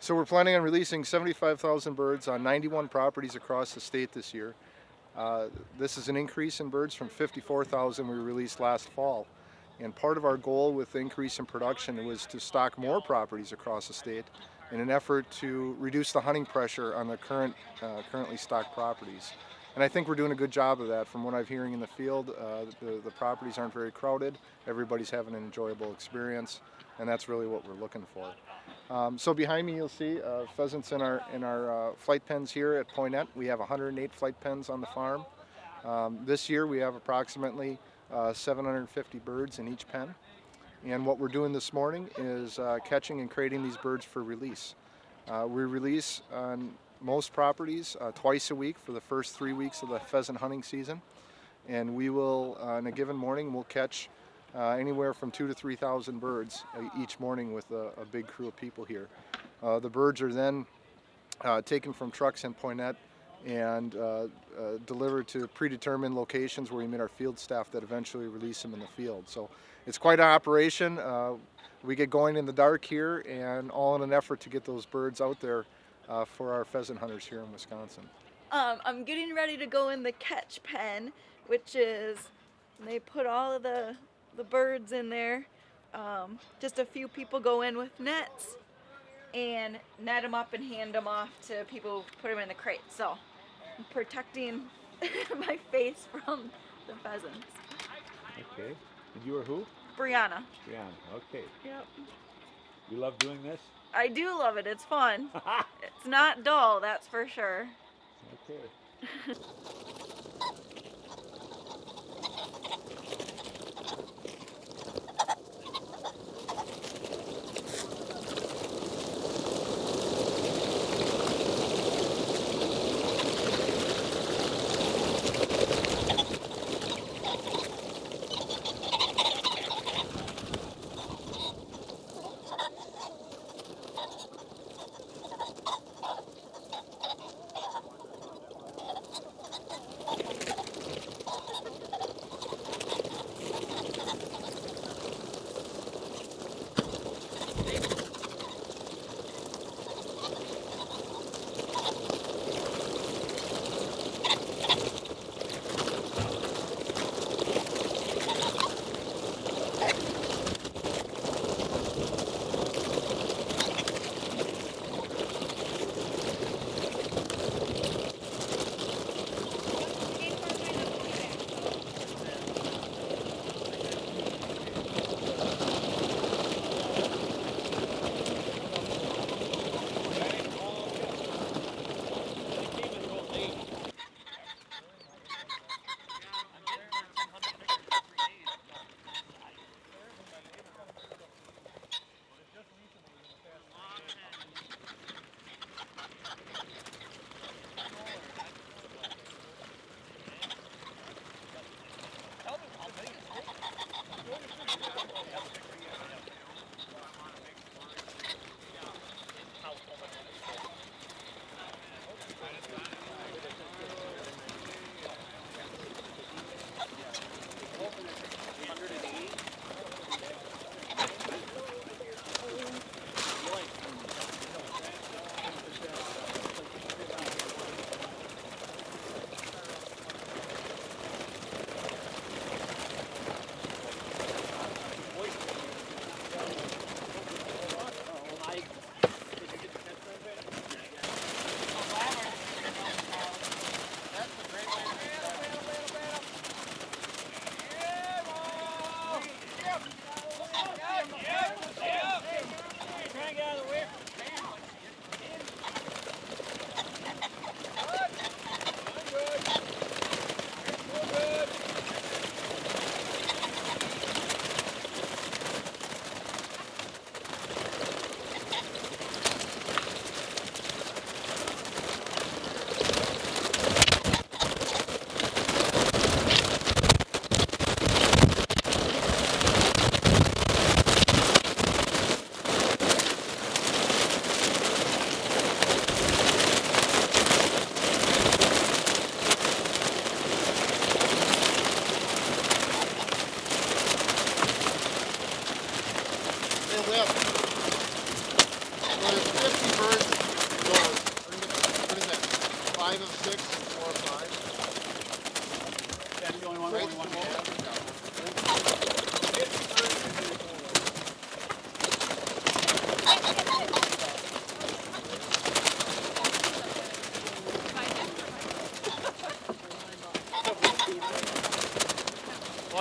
So we're planning on releasing 75,000 birds on 91 properties across the state this year. This is an increase in birds from 54,000 we released last fall. And part of our goal with the increase in production was to stock more properties across the state in an effort to reduce the hunting pressure on the currently stocked properties. And I think we're doing a good job of that. From what I'm hearing in the field, the properties aren't very crowded. Everybody's having an enjoyable experience, and that's really what we're looking for. So behind me you'll see pheasants in our flight pens here at Poinette. We have 108 flight pens on the farm. This year we have approximately 750 birds in each pen. And what we're doing this morning is catching and crating these birds for release. We release on most properties twice a week for the first 3 weeks of the pheasant hunting season. And we will, on a given morning, we'll catch anywhere from 2,000 to 3,000 birds each morning with a big crew of people here. The birds are then taken from trucks in Poinette and delivered to predetermined locations where we meet our field staff that eventually release them in the field. So it's quite an operation. We get going in the dark here, and all in an effort to get those birds out there for our pheasant hunters here in Wisconsin. I'm getting ready to go in the catch pen, which is they put all of the birds in there. Just a few people go in with nets and net them up and hand them off to people who put them in the crate. So I'm protecting my face from the pheasants. Okay. And you are who? Brianna. Brianna. Okay. Yep. You love doing this? I do love it. It's fun. It's not dull, that's for sure. Okay.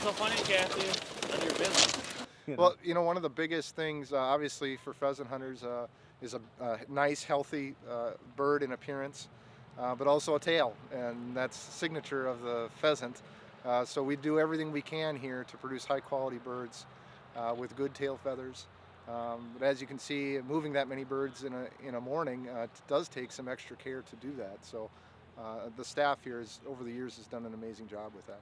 so funny, Kathy? None of your business. Well, you know, one of the biggest things, obviously, for pheasant hunters is a nice, healthy bird in appearance, but also a tail, and that's signature of the pheasant. So we do everything we can here to produce high-quality birds with good tail feathers. But as you can see, moving that many birds in a morning does take some extra care to do that. So the staff here, over the years, has done an amazing job with that.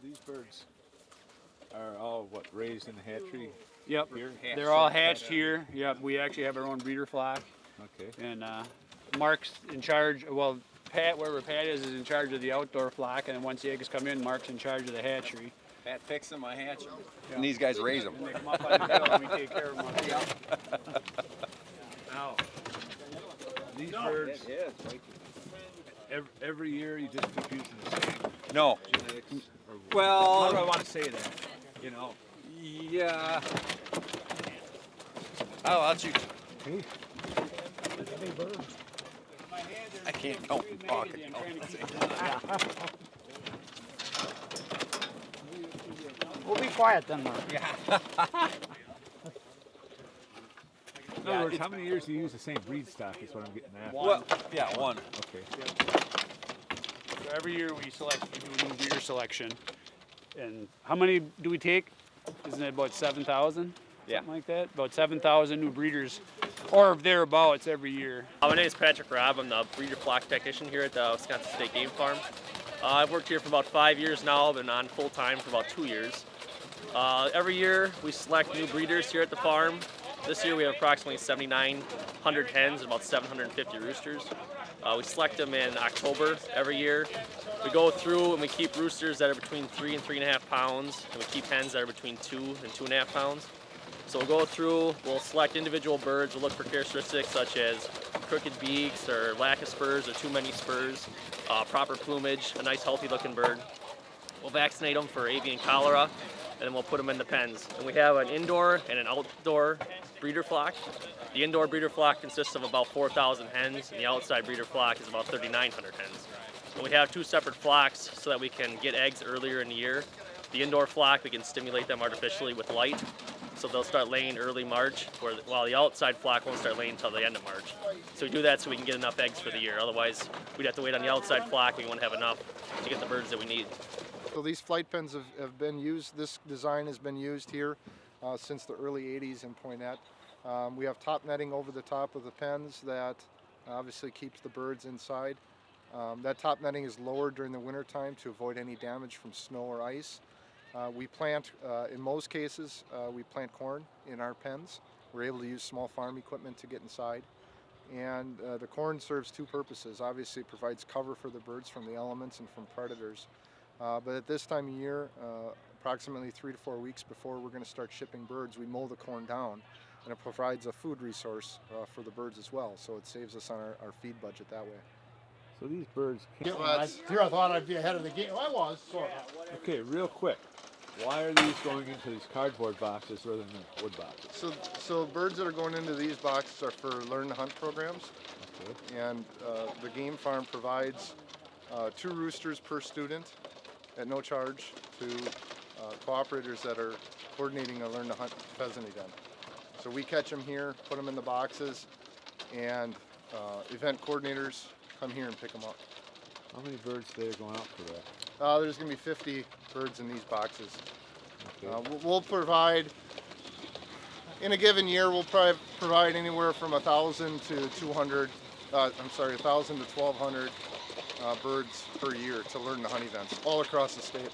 These birds are all what, raised in the hatchery? Yep, Here? they're all hatched here. Yep, we actually have our own breeder flock, Okay. and Mark's in charge. Well, Pat, wherever Pat is in charge of the outdoor flock, and then once the eggs come in, Mark's in charge of the hatchery. Pat fixed them, I hatch them. Yeah. And these guys raise them. And they come up on the hill, and we take care of them on the hill. Now, these birds, every year you just keep using the same No. genetics? Or how do I Well, want to say that? You know? yeah. I'll let you. Hey. I can't count and talk. You know. We'll be quiet then, Mark. In other words, how many years do you use the same breed stock is what I'm getting at. Well, yeah, one. Okay. So every year we do a new breeder selection. And how many do we take? Isn't it about 7,000? Yeah. Something like that? About 7,000 new breeders, or thereabouts every year. My name is Patrick Robb. I'm the breeder flock technician here at the Wisconsin State Game Farm. I've worked here for about 5 years now. I've been on full time for about 2 years. Every year we select new breeders here at the farm. This year we have approximately 7,900 hens and about 750 roosters. We select them in October every year. We go through and we keep roosters that are between 3 and 3.5 pounds, and we keep hens that are between 2 and 2.5 pounds. So we'll go through, we'll select individual birds, we'll look for characteristics such as crooked beaks or lack of spurs or too many spurs, proper plumage, a nice healthy looking bird. We'll vaccinate them for avian cholera, and then we'll put them in the pens. And we have an indoor and an outdoor breeder flock. The indoor breeder flock consists of about 4,000 hens, and the outside breeder flock is about 3,900 hens. And we have two separate flocks so that we can get eggs earlier in the year. The indoor flock, we can stimulate them artificially with light, so they'll start laying early March, while the outside flock won't start laying until the end of March. So we do that so we can get enough eggs for the year. Otherwise, we'd have to wait on the outside flock. We won't have enough to get the birds that we need. So these flight pens have been used, this design has been used here since the early 80s in Poinette. We have top netting over the top of the pens that obviously keeps the birds inside. That top netting is lowered during the winter time to avoid any damage from snow or ice. We plant, in most cases, we plant corn in our pens. We're able to use small farm equipment to get inside. And the corn serves two purposes. Obviously, it provides cover for the birds from the elements and from predators. But at this time of year, approximately 3 to 4 weeks before we're going to start shipping birds, we mow the corn down, and it provides a food resource for the birds as well. So it saves us on our feed budget that way. So these birds can't. Here I thought I'd be ahead of the game. Well, I was, sort of. Okay, real quick. Why are these going into these cardboard boxes rather than wood boxes? So birds that are going into these boxes are for learn to hunt programs. Okay. And the game farm provides 2 roosters per student at no charge to cooperators that are coordinating a learn to hunt pheasant event. So we catch them here, put them in the boxes, and event coordinators come here and pick them up. How many birds today are going out for that? There's going to be 50 birds in these boxes. Okay. We'll provide, in a given year, we'll probably provide anywhere from 1,000 to 200, 1,000 to 1,200 birds per year to learn to hunt events all across the state.